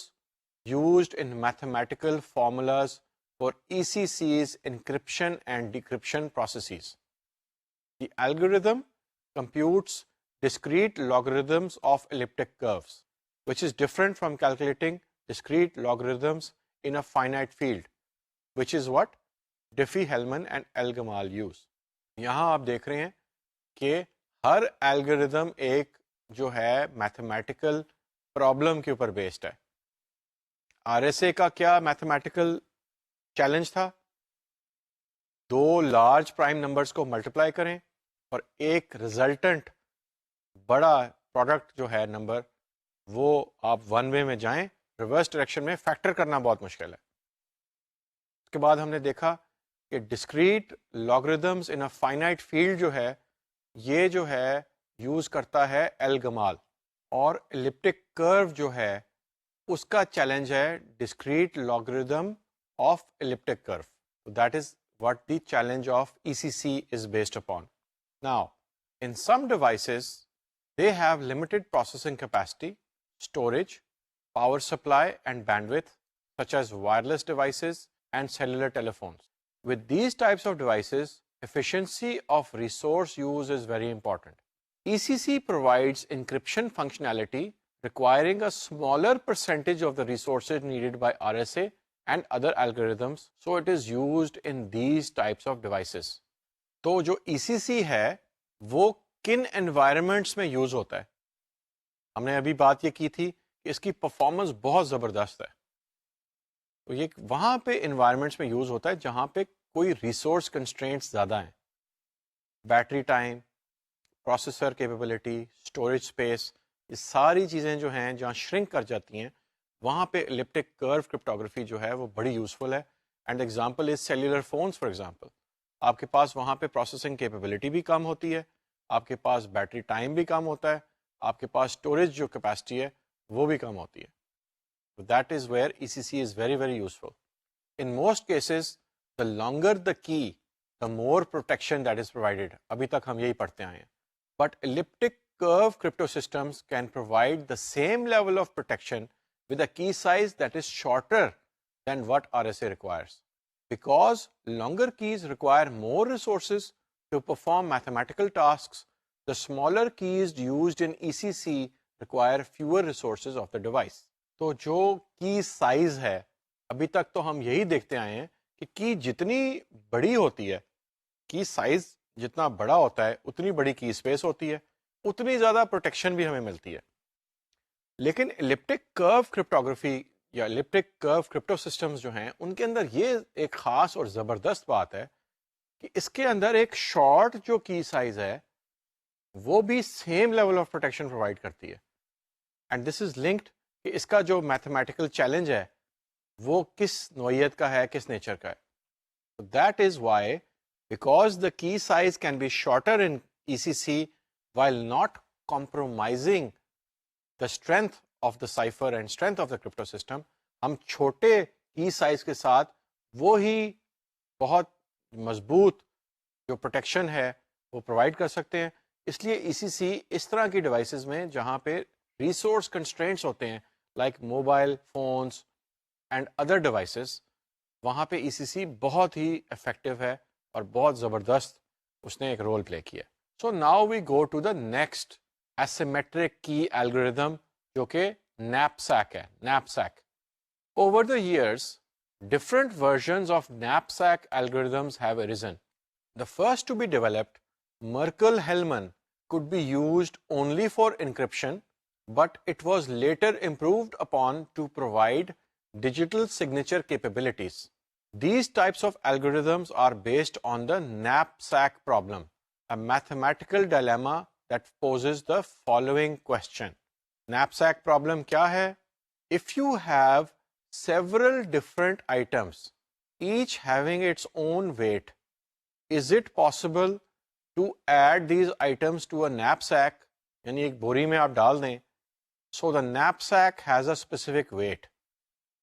used in mathematical formulas for ECC's encryption and decryption processes. The algorithm computes discrete logarithms of elliptic curves, which is different from calculating discrete logarithms in a finite field, which is what Diffie-Hellman and Elgamal use. یہاں آپ دیکھ رہے ہیں کہ ہر algorithm ایک جو ہے mathematical problem کے اوپر بیسڈ ہے. آر ایس اے کا کیا میتھمیٹیکل چیلنج تھا؟ دو لارج پرائم نمبرز کو ملٹیپلائی کریں اور ایک ریزلٹنٹ بڑا پروڈکٹ جو ہے نمبر وہ آپ ون وے میں جائیں، ریورس ڈائریکشن میں فیکٹر کرنا بہت مشکل ہے. اس کے بعد ہم نے دیکھا کہ discrete logarithms in a finite field جو ہے یہ جو ہے یوز کرتا ہے الگمال، اور ایلپٹک کرو جو ہے اس کا چیلنج ہے ڈسکریٹ لاگریدم آف ایلپٹک کرو. That is what the challenge of ECC is based upon. Now, in some devices, they have limited processing capacity, storage, power supply, and bandwidth, such as wireless devices and cellular telephones. With these types of devices, efficiency of resource use is very important. ECC provides encryption functionality requiring a smaller percentage of the resources needed by RSA and other algorithms, so it is used in these types of devices. تو جو ECC ہے وہ کن environments میں use ہوتا ہے؟ ہم نے ابھی بات یہ کی تھی کہ اس کی پرفارمنس بہت زبردست ہے. تو یہ وہاں پہ انوائرمنٹس میں یوز ہوتا ہے جہاں پہ کوئی ریسورس کنسٹرینٹس زیادہ ہیں. Battery time, processor capability, storage space, یہ ساری چیزیں جو ہیں جہاں شرنک کر جاتی ہیں وہاں پہ ایلپٹک کرو کرپٹوگرافی جو ہے وہ بڑی یوزفل ہے. And example is cellular phones. For example آپ کے پاس وہاں پہ پروسیسنگ کیپیبلٹی بھی کم ہوتی ہے، آپ کے پاس بیٹری ٹائم بھی کم ہوتا ہے، آپ کے پاس اسٹوریج جو کیپیسٹی ہے وہ بھی کم ہوتی ہے. That is where ECC is very very useful. In most cases the longer the کی دا مور پروٹیکشن دیٹ از پرووائڈیڈ. ابھی تک ہم یہی پڑھتے آئے ہیں. بٹ ایلپٹک کرو crypto systems can provide the same level of protection with a key size that is shorter than what RSA requires. Because longer keys require more resources to perform mathematical tasks, the smaller keys used in ECC require fewer resources of the device. تو جو کی size ہے ابھی تک تو ہم یہی دیکھتے آئے ہیں کہ کی جتنی بڑی ہوتی ہے، کی سائز جتنا بڑا ہوتا ہے اتنی بڑی کی اسپیس ہوتی ہے، اتنی زیادہ پروٹیکشن بھی ہمیں ملتی ہے. لیکن ایلپٹک کرو کرپٹوگرافی یا ایلپٹک کرو کرپٹو سسٹمز جو ہیں ان کے اندر یہ ایک خاص اور زبردست بات ہے کہ اس کے اندر ایک شارٹ جو کی سائز ہے وہ بھی same level of protection provide کرتی ہے. اینڈ دس از لنکڈ کہ اس کا جو میتھمیٹیکل چیلنج ہے وہ کس نوعیت کا ہے، کس نیچر کا ہے. That is why because the key size can be shorter in ECC while not compromising the strength of the cipher and strength of the crypto system, ہم چھوٹے کی سائز کے ساتھ وہی بہت مضبوط جو پروٹیکشن ہے وہ پرووائڈ کر سکتے ہیں. اس لیے ECC اس طرح کی ڈیوائسز میں جہاں پہ ریسورس کنسٹرینٹس ہوتے ہیں like mobile phones and other devices, وہاں پہ ECC بہت ہی افیکٹو ہے اور بہت زبردست اس نے ایک رول پلے کیا. So now we go to the next asymmetric key algorithm جو کہ knapsack ہے. knapsack. Over the years, different versions of knapsack algorithms have arisen. The first to be developed, Merkle-Hellman, could be used only for encryption, but it was later improved upon to provide digital signature capabilities. These types of algorithms are based on the knapsack problem, a mathematical dilemma that poses the following question. Knapsack problem کیا ہے؟ If you have several different items, each having its own weight, is it possible to add these items to a knapsack? یعنی ایک بوری میں آپ ڈال دیں. So the knapsack has a specific weight.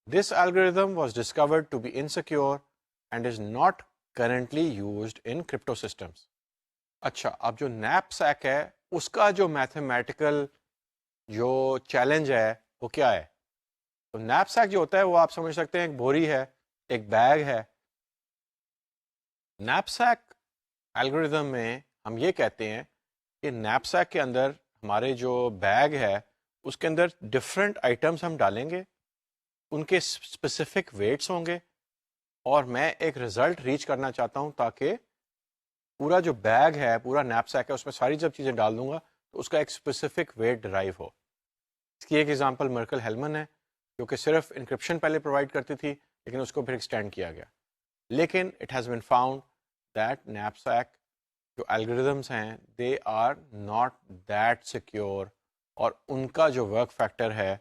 This algorithm was discovered to be insecure and is not currently used in crypto systems. اچھا، اب جو nap سیک ہے اس کا جو میتھمیٹیکل جو چیلنج ہے وہ کیا ہے؟ تو نیپ سیک جو ہوتا ہے وہ آپ سمجھ سکتے ہیں ایک بوری ہے، ایک بیگ ہے. نیپ سیک الگوریدم میں ہم یہ کہتے ہیں کہ نیپ سیک کے اندر ہمارے جو بیگ ہے اس کے اندر ڈفرینٹ آئٹمس ہم ڈالیں گے, ان کے اسپیسیفک ویٹس ہوں گے, اور میں ایک رزلٹ ریچ کرنا چاہتا ہوں تاکہ پورا جو بیگ ہے, پورا نیپ سیک ہے, اس میں ساری جب چیزیں ڈال دوں گا تو اس کا ایک اسپیسیفک ویٹ ڈرائیو ہو. اس کی ایک ایگزامپل مرکل ہیلمن ہے جو کہ صرف انکرپشن پہلے پرووائڈ کرتی تھی لیکن اس کو پھر ایکسٹینڈ کیا گیا. لیکن it has been found that knapsack جو الگوریدمس ہیں they are not that secure, اور ان کا جو ورک فیکٹر ہے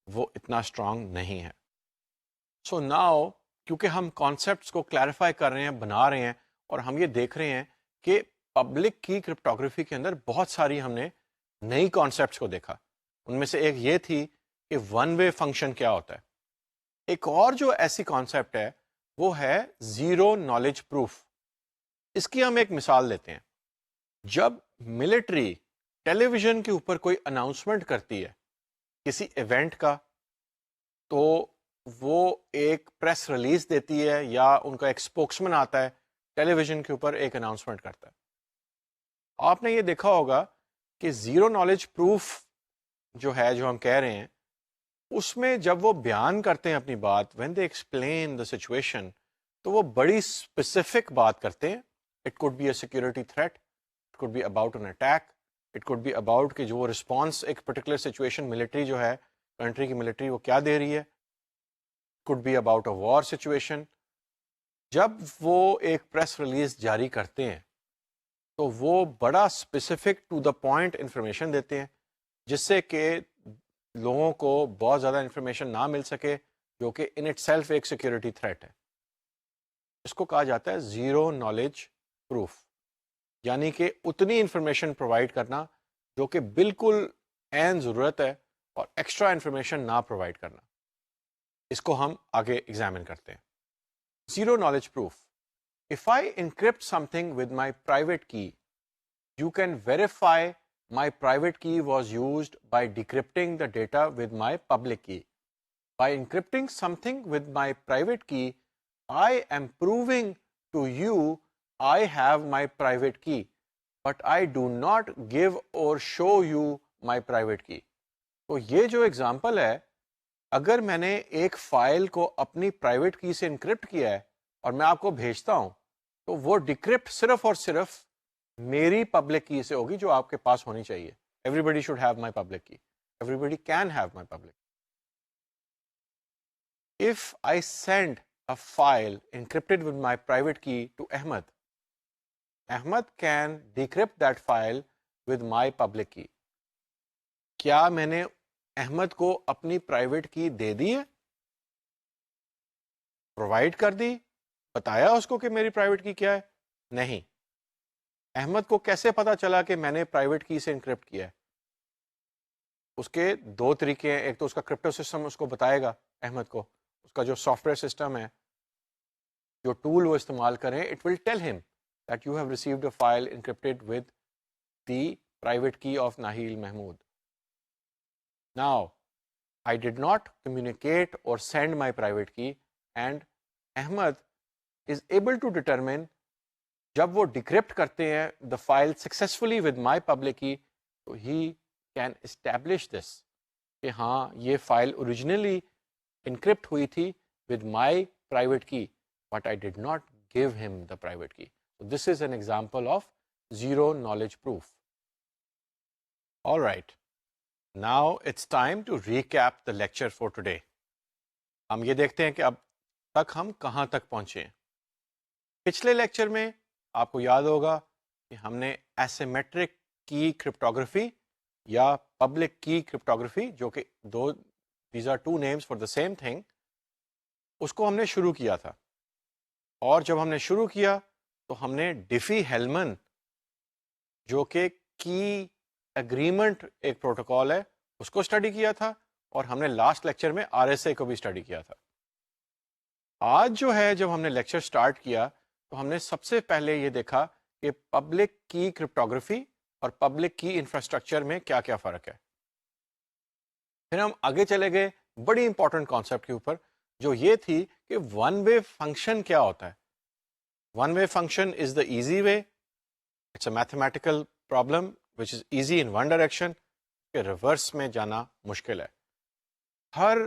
وہ اتنا اسٹرانگ نہیں ہے. سو ناؤ کیونکہ ہم کانسیپٹس کو کلیریفائی کر رہے ہیں, بنا رہے ہیں, اور ہم یہ دیکھ رہے ہیں کہ پبلک کی کرپٹوگرافی کے اندر بہت ساری ہم نے نئی کانسیپٹس کو دیکھا. ان میں سے ایک یہ تھی کہ ون وے فنکشن کیا ہوتا ہے. ایک اور جو ایسی کانسیپٹ ہے وہ ہے زیرو نالج پروف. اس کی ہم ایک مثال لیتے ہیں. جب ملٹری ٹیلی ویژن کے اوپر کوئی اناؤنسمنٹ کرتی ہے کسی ایونٹ کا, تو وہ ایک پریس ریلیز دیتی ہے یا ان کا ایک اسپوکسمین آتا ہے ٹیلی ویژن کے اوپر ایک اناؤنسمنٹ کرتا ہے. آپ نے یہ دیکھا ہوگا کہ زیرو نالج پروف جو ہے, جو ہم کہہ رہے ہیں, اس میں جب وہ بیان کرتے ہیں اپنی بات, when they explain the situation, تو وہ بڑی اسپیسیفک بات کرتے ہیں. It could be a security threat, it could be about an attack, it could be about کہ جو وہ رسپانس ایک پرٹیکولر سچویشن ملٹری جو ہے, کنٹری کی ملٹری وہ کیا دے رہی ہے, could be about a war situation. جب وہ ایک پریس ریلیز جاری کرتے ہیں تو وہ بڑا specific to the point information دیتے ہیں, جس سے کہ لوگوں کو بہت زیادہ انفارمیشن نہ مل سکے, جو کہ ان اٹ سیلف ایک سیکورٹی تھریٹ ہے. اس کو کہا جاتا ہے زیرو نالج پروف, یعنی کہ اتنی انفارمیشن پرووائڈ کرنا جو کہ بالکل عین ضرورت ہے, اور ایکسٹرا انفارمیشن نہ پرووائڈ کرنا. اس کو ہم آگے ایگزامن کرتے ہیں. Zero knowledge proof. If I encrypt something with my private key, you can verify my private key was used by decrypting the data with my public key. By encrypting something with my private key, I am proving to you I have my private key, but I do not give or show you my private key. تو یہ جو example ہے, اگر میں نے ایک file کو اپنی پرائیویٹ کی سے انکرپٹ کیا ہے اور میں آپ کو بھیجتا ہوں, تو وہ ڈیکرپٹ صرف اور صرف میری پبلک کی سے ہوگی جو آپ کے پاس ہونی چاہیے. Everybody should have my public key. Everybody can have my public. If I send a file encrypted with my private key to Ahmed, Ahmed can decrypt that file with my public key. کیا میں نے احمد کو اپنی private کی دے دی ہے, provide کر دی, بتایا اس کو کہ میری پرائیویٹ کی کیا ہے؟ نہیں. احمد کو کیسے پتا چلا کہ میں نے پرائیویٹ کی سے انکرپٹ کیا ہے؟ اس کے دو طریقے ہیں. ایک تو اس کا کرپٹو سسٹم اس کو بتائے گا احمد کو, اس کا جو سافٹ ویئر سسٹم ہے, جو ٹول وہ استعمال کریں, اٹ ول ٹیل ہم that you have received a file encrypted with the private key of Nahil Mahmood. Now, I did not communicate or send my private key, and Ahmed is able to determine جب وہ decrypt کرتے ہیں the file successfully with my public key, تو he can establish this کہ ہاں یہ file originally encrypt ہوئی تھی with my private key, but I did not give him the private key. So this is an example of zero knowledge proof. All right. Now it's time to recap the lecture for today. ہم یہ دیکھتے ہیں کہ اب تک ہم کہاں تک پہنچے ہیں. پچھلے لیکچر میں آپ کو یاد ہوگا کہ ہم نے ایسیمیٹرک کی کرپٹوگرافی یا پبلک کی کرپٹوگرافی, جو کہ these are two names for the same thing, اس کو ہم نے شروع کیا تھا. اور جب ہم نے شروع کیا تو ہم نے ڈیفی ہیلمن جو کہ کی اگریمنٹ ایک پروٹوکال ہے اس کو اسٹڈی کیا تھا, اور ہم نے لاسٹ لیکچر میں RSA کو بھی اسٹڈی کیا تھا. آج جو ہے جب ہم نے لیکچر سٹارٹ کیا تو ہم نے سب سے پہلے یہ دیکھا کہ پبلک کی کرپٹوگرافی اور پبلک کی انفراسٹرکچر میں کیا کیا فرق ہے. پھر ہم آگے چلے گئے بڑی امپورٹنٹ کانسیپٹ کے اوپر, جو یہ تھی کہ ون وے فنکشن کیا ہوتا ہے. One way function is the easy way, it's a mathematical problem which is easy in one direction, کہ ریورس میں جانا مشکل ہے. ہر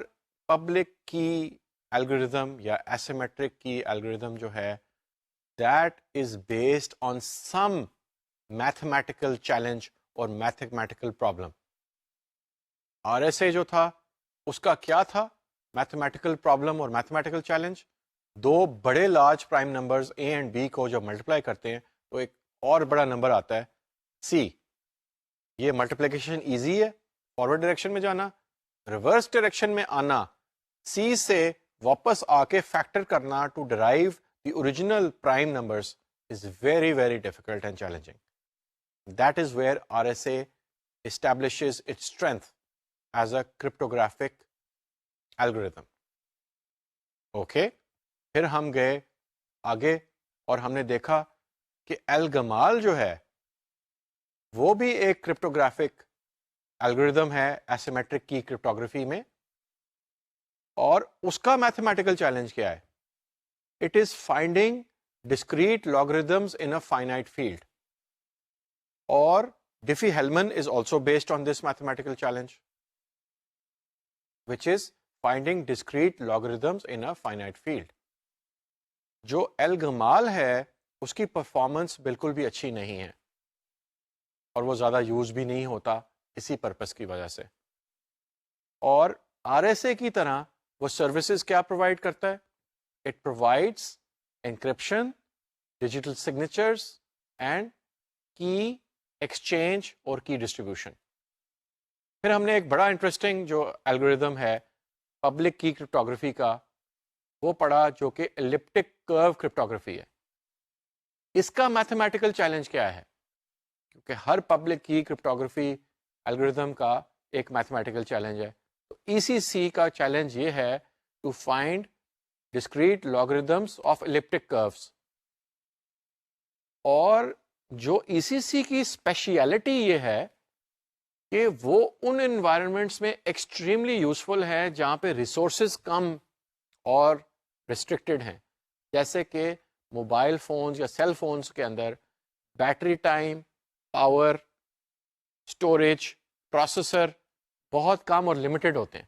پبلک کی الگوریدم یا ایسیمیٹرک کی الگوریدم جو ہے that is based on some mathematical challenge اور mathematical problem. R S A جو تھا اس کا کیا تھا؟ میتھمیٹیکل پرابلم اور میتھمیٹیکل چیلنج. دو بڑے large prime numbers A and B کو جب ملٹیپلائی کرتے ہیں تو ایک اور بڑا نمبر آتا ہے سی. یہ ملٹیپلیکیشن ایزی ہے، فارورڈ ڈائریکشن میں جانا. ریورس ڈائریکشن میں آنا، سی سے واپس آ کے فیکٹر کرنا to drive the original prime numbers is very very difficult and challenging. That is where R S A establishes its strength as a cryptographic algorithm. Okay, پھر ہم گئے آگے اور ہم نے دیکھا کہ الگمال جو ہے وہ بھی ایک کرپٹوگرافک الگوریدم ہے ایسیمیٹرک کی کرپٹوگرافی میں، اور اس کا میتھمیٹیکل چیلنج کیا ہے؟ It is finding discrete logarithms in a finite field. اور Diffie-Hellman is also based on this mathematical challenge, which is finding discrete logarithms in a finite field. جو الگمال ہے اس کی پرفارمنس بالکل بھی اچھی نہیں ہے اور وہ زیادہ یوز بھی نہیں ہوتا اسی پرپس کی وجہ سے. اور آر ایس اے کی طرح وہ سروسز کیا پرووائڈ کرتا ہے؟ It provides encryption, digital signatures and کی ایکسچینج اور کی ڈسٹریبیوشن. پھر ہم نے ایک بڑا انٹرسٹنگ جو الگوریدم ہے پبلک کی کرپٹوگرافی کا وہ پڑھا جو کہ ایلپٹک کرو کرپٹوگرافی ہے. اس کا میتھمیٹیکل چیلنج کیا ہے؟ کیونکہ ہر پبلک کی کرپٹوگرافی الگوریدم کا ایک میتھمیٹیکل چیلنج ہے. تو ای سی سی کا چیلنج یہ ہے to find discrete logarithms of elliptic curves. اور جو ای سی سی کی اسپیشیلٹی یہ ہے کہ وہ ان انوائرمنٹس میں ایکسٹریملی یوزفل ہے جہاں پہ ریسورسز کم اور ریسٹرکٹیڈ ہیں، جیسے کہ موبائل فونز یا سیل فونز کے اندر battery time, power, storage, processor بہت کم اور لمیٹڈ ہوتے ہیں،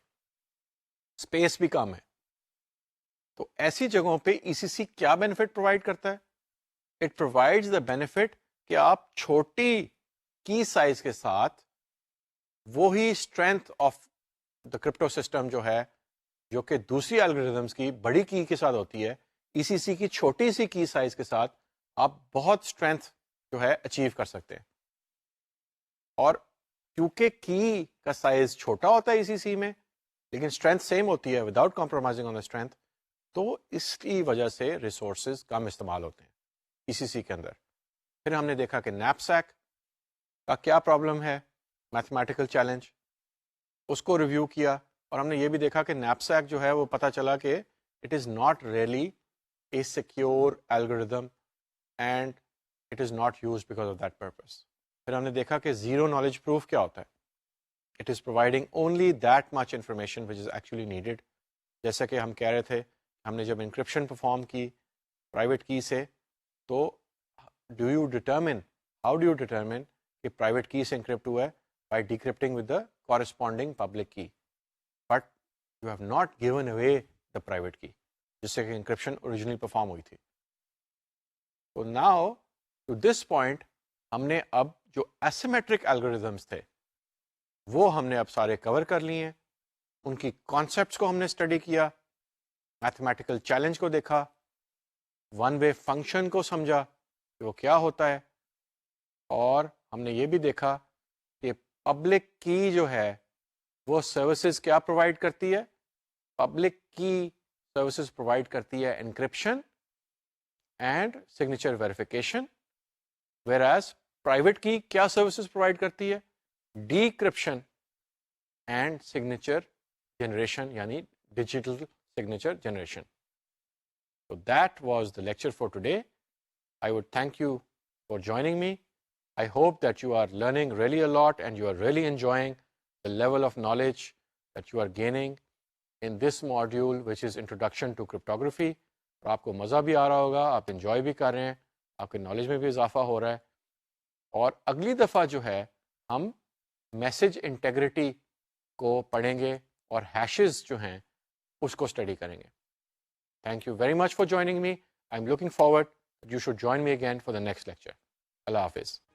اسپیس بھی کم ہے. تو ایسی جگہوں پہ ای سی سی کیا بینیفٹ پرووائڈ کرتا ہے؟ اٹ پرووائڈز دا بینیفٹ کہ آپ چھوٹی کی سائز کے ساتھ وہی strength of the crypto system جو ہے جو کہ دوسری الگوریدمس کی بڑی کی کے ساتھ ہوتی ہے، ای سی سی کی چھوٹی سی کی سائز کے ساتھ آپ بہت اسٹرینتھ جو ہے اچیو کر سکتے ہیں. اور کیونکہ کی کا سائز چھوٹا ہوتا ہے ای سی سی میں لیکن اسٹرینتھ سیم ہوتی ہے without compromising on the strength, تو اس کی وجہ سے ریسورسز کم استعمال ہوتے ہیں ای سی سی کے اندر. پھر ہم نے دیکھا کہ نیپ سیک کا کیا پرابلم ہے، میتھمیٹیکل چیلنج، اس کو ریویو کیا. اور ہم نے یہ بھی دیکھا کہ نیپ سیک جو ہے وہ پتہ چلا کہ it is not really a secure algorithm and it is not use because of that purpose. پھر ہم نے دیکھا کہ زیرو نالج پروف کیا ہوتا ہے؟ It is providing only that much information which is actually needed. جیسا کہ ہم کہہ رہے تھے، ہم نے جب انکرپشن پرفارم کی پرائیویٹ کی سے، تو how do you determine کہ پرائیویٹ کی سے انکرپٹ ہوا ہے؟ by decrypting with the corresponding public key, but you have not given away the private key جس سے کہ انکرپشن اوریجنلی پرفارم ہوئی تھی. تو now to this point ہم نے اب جو ایسیمیٹرک الگوریدمس تھے وہ ہم نے اب سارے کور کر لیے ہیں. ان کی کانسیپٹس کو ہم نے اسٹڈی کیا، میتھمیٹیکل چیلنج کو دیکھا، ون وے فنکشن کو سمجھا کہ وہ کیا ہوتا ہے، اور ہم نے یہ بھی دیکھا کہ پبلک کی جو ہے وہ سروسز کیا پرووائڈ کرتی ہے. پبلک کی سروسز پرووائڈ کرتی ہے encryption and signature verification, where as private کی کیا سروسز پرووائڈ کرتی ہے؟ ڈیکرپشن اینڈ سگنیچر جنریشن، یعنی digital signature generation. So that was the lecture for today. I would thank you for joining me. I hope that you are learning really a lot and you are really enjoying the level of knowledge that you are gaining in this module, which is Introduction to Cryptography. اور آپ کو مزہ بھی آ رہا ہوگا، آپ enjoy بھی کر رہے ہیں، آپ کے نالج میں بھی اضافہ ہو رہا ہے. اور اگلی دفعہ جو ہے ہم میسج انٹیگریٹی کو پڑھیں گے اور ہیشز جو ہیں اس کو اسٹڈی کریں گے. Thank you very much for joining me. I am looking forward. You should join me again for the next lecture. Allah Hafiz.